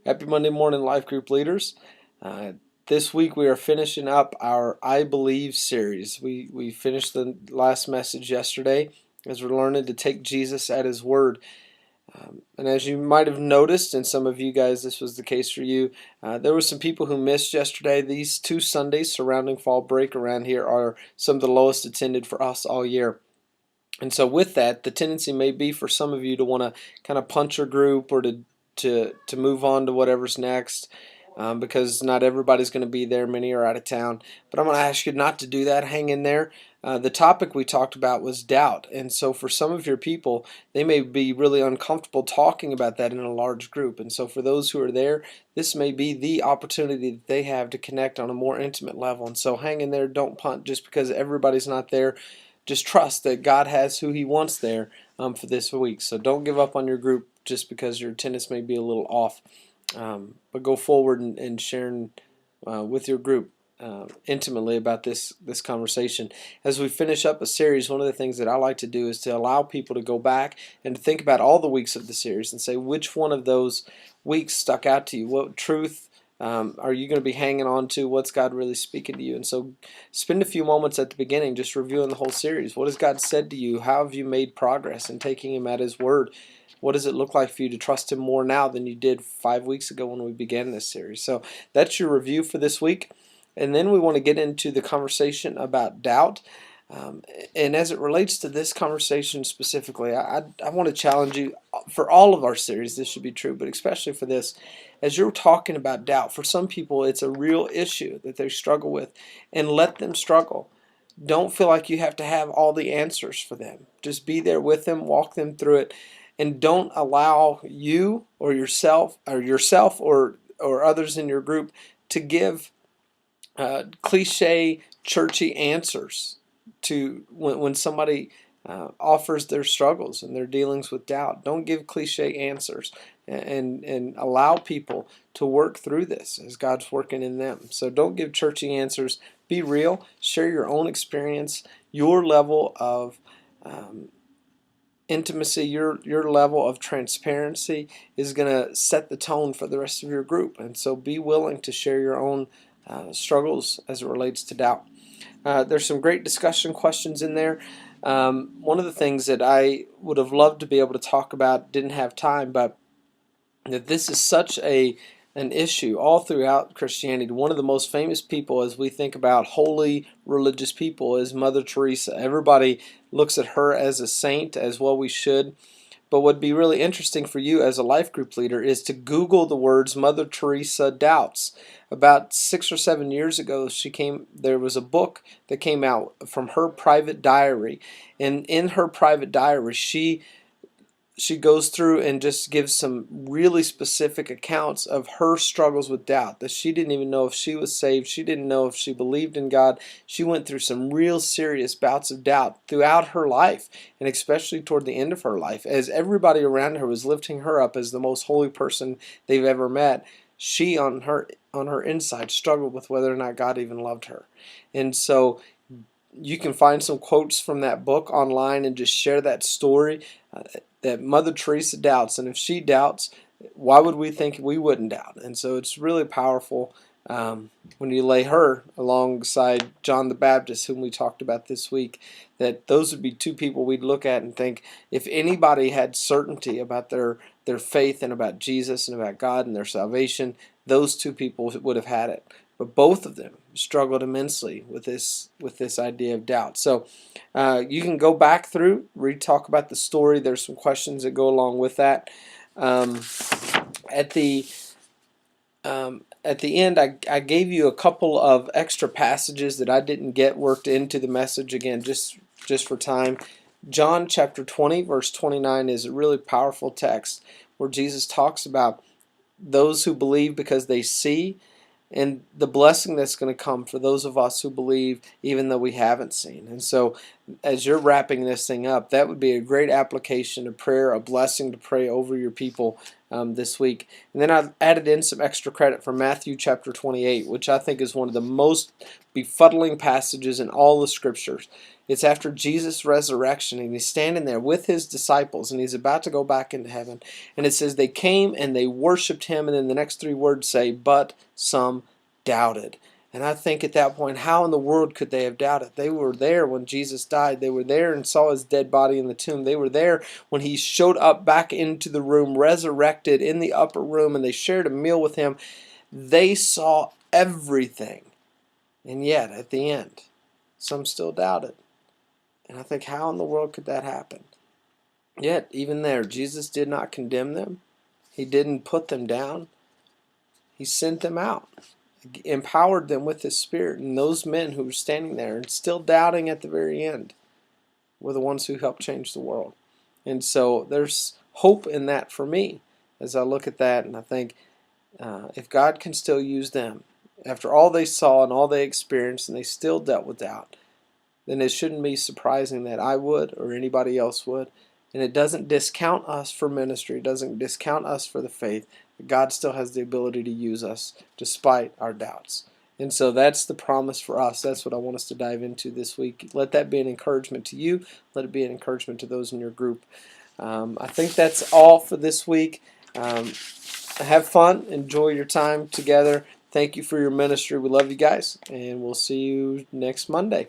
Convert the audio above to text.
Happy Monday morning, Life Group leaders. This week we are finishing up our I Believe series. We finished the last message yesterday as we're learning to take Jesus at His word. And as you might have noticed, and some of you guys, this was the case for you, there were some people who missed yesterday. These 2 Sundays surrounding fall break around here are some of the lowest attended for us all year. And so with that, the tendency may be for some of you to want to kind of punch your group or to move on to whatever's next, because not everybody's going to be there. Many are out of town. But I'm going to ask you not to do that. Hang in there. The topic we talked about was doubt. And so for some of your people, they may be really uncomfortable talking about that in a large group. And so for those who are there, this may be the opportunity that they have to connect on a more intimate level. And so hang in there. Don't punt just because everybody's not there. Just trust that God has who He wants there for this week. So don't give up on your group just because your attendance may be a little off. But go forward and sharing with your group intimately about this conversation. As we finish up a series, one of the things that I like to do is to allow people to go back and think about all the weeks of the series and say which one of those weeks stuck out to you. What truth are you going to be hanging on to? What's God really speaking to you? And so spend a few moments at the beginning just reviewing the whole series. What has God said to you? How have you made progress in taking Him at His word? What does it look like for you to trust Him more now than you did 5 weeks ago when we began this series? So that's your review for this week. And then we want to get into the conversation about doubt. And as it relates to this conversation specifically, I want to challenge you for all of our series. This should be true, but especially for this. As you're talking about doubt, for some people it's a real issue that they struggle with, and let them struggle. Don't feel like you have to have all the answers for them. Just be there with them, walk them through it, and don't allow you or yourself or others in your group to give cliche churchy answers to when somebody offers their struggles and their dealings with doubt. Don't give cliche answers, and allow people to work through this as God's working in them. So don't give churchy answers. Be real. Share your own experience, your level of intimacy, your level of transparency is going to set the tone for the rest of your group. And so be willing to share your own struggles as it relates to doubt. There's some great discussion questions in there. One of the things that I would have loved to be able to talk about, didn't have time, but that this is such an issue all throughout Christianity. One of the most famous people as we think about holy religious people is Mother Teresa. Everybody looks at her as a saint, as well we should. But what would be really interesting for you as a life group leader is to Google the words Mother Teresa doubts. About 6 or 7 years ago, there was a book that came out from her private diary. And in her private diary, she goes through and just gives some really specific accounts of her struggles with doubt, that she didn't even know if she was saved. She didn't know if she believed in God. She went through some real serious bouts of doubt throughout her life, and especially toward the end of her life. As everybody around her was lifting her up as the most holy person they've ever met, she on her inside struggled with whether or not God even loved her. And so you can find some quotes from that book online and just share that story that Mother Teresa doubts. And if she doubts, why would we think we wouldn't doubt? And so it's really powerful when you lay her alongside John the Baptist, whom we talked about this week, that those would be 2 people we'd look at and think, if anybody had certainty about their faith and about Jesus and about God and their salvation, those 2 people would have had it. But both of them struggled immensely with this idea of doubt. So you can go back through, talk about the story. There's some questions that go along with that. At the end, I gave you a couple of extra passages that I didn't get worked into the message, again, just for time. John chapter 20, verse 29 is a really powerful text where Jesus talks about those who believe because they see, and the blessing that's going to come for those of us who believe even though we haven't seen. And so as you're wrapping this thing up, that would be a great application of prayer, a blessing to pray over your people this week. And then I added in some extra credit from Matthew chapter 28, which I think is one of the most befuddling passages in all the scriptures. It's after Jesus' resurrection, and he's standing there with his disciples, and he's about to go back into heaven. And it says they came and they worshiped him, and then the next three words say, but some doubted. And I think at that point, how in the world could they have doubted? They were there when Jesus died. They were there and saw his dead body in the tomb. They were there when he showed up back into the room, resurrected in the upper room, and they shared a meal with him. They saw everything. And yet, at the end, some still doubted. And I think, how in the world could that happen? Yet, even there, Jesus did not condemn them. He didn't put them down. He sent them out, empowered them with his Spirit. And those men who were standing there and still doubting at the very end were the ones who helped change the world. And so there's hope in that for me as I look at that, and I think if God can still use them after all they saw and all they experienced, and they still dealt with doubt, then it shouldn't be surprising that I would or anybody else would. And it doesn't discount us for ministry. It doesn't discount us for the faith. God still has the ability to use us despite our doubts. And so that's the promise for us. That's what I want us to dive into this week. Let that be an encouragement to you. Let it be an encouragement to those in your group. I think that's all for this week. Have fun. Enjoy your time together. Thank you for your ministry. We love you guys, and we'll see you next Monday.